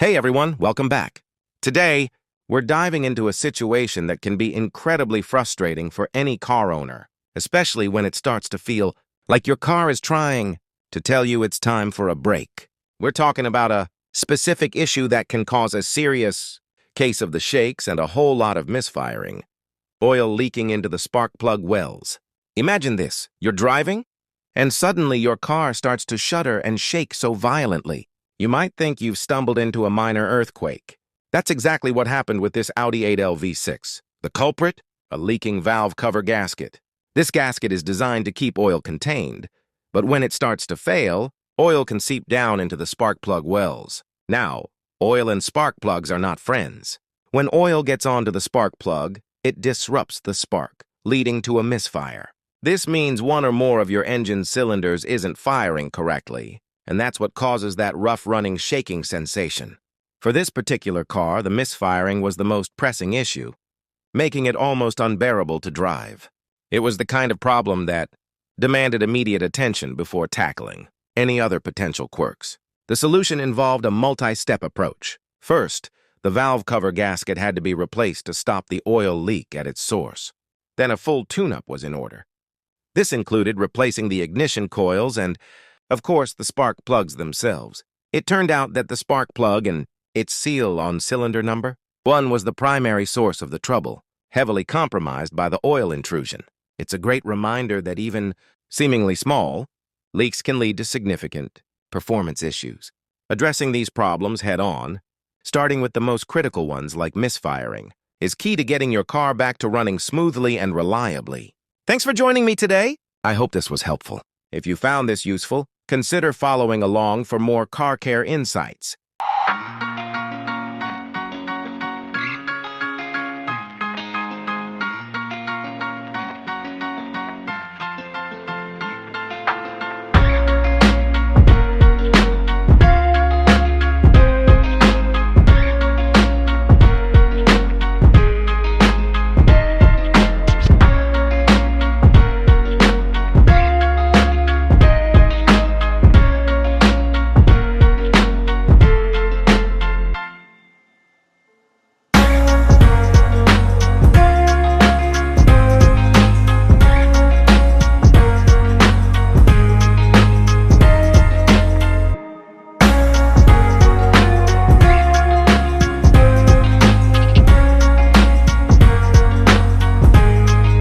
Hey everyone, welcome back. Today, we're diving into a situation that can be incredibly frustrating for any car owner, especially when it starts to feel like your car is trying to tell you it's time for a break. We're talking about a specific issue that can cause a serious case of the shakes and a whole lot of misfiring. Oil leaking into the spark plug wells. Imagine this, you're driving, and suddenly your car starts to shudder and shake so violently. You might think you've stumbled into a minor earthquake. That's exactly what happened with this Audi 8L V6. The culprit? A leaking valve cover gasket. This gasket is designed to keep oil contained, but when it starts to fail, oil can seep down into the spark plug wells. Now, oil and spark plugs are not friends. When oil gets onto the spark plug, it disrupts the spark, leading to a misfire. This means one or more of your engine cylinders isn't firing correctly, and that's what causes that rough-running shaking sensation. For this particular car, the misfiring was the most pressing issue, making it almost unbearable to drive. It was the kind of problem that demanded immediate attention before tackling any other potential quirks. The solution involved a multi-step approach. First, the valve cover gasket had to be replaced to stop the oil leak at its source. Then a full tune-up was in order. This included replacing the ignition coils and, of course, the spark plugs themselves. It turned out that the spark plug and its seal on cylinder number 1 was the primary source of the trouble, heavily compromised by the oil intrusion. It's a great reminder that even seemingly small leaks can lead to significant performance issues. Addressing these problems head-on, starting with the most critical ones like misfiring, is key to getting your car back to running smoothly and reliably. Thanks for joining me today. I hope this was helpful. If you found this useful, consider following along for more car care insights.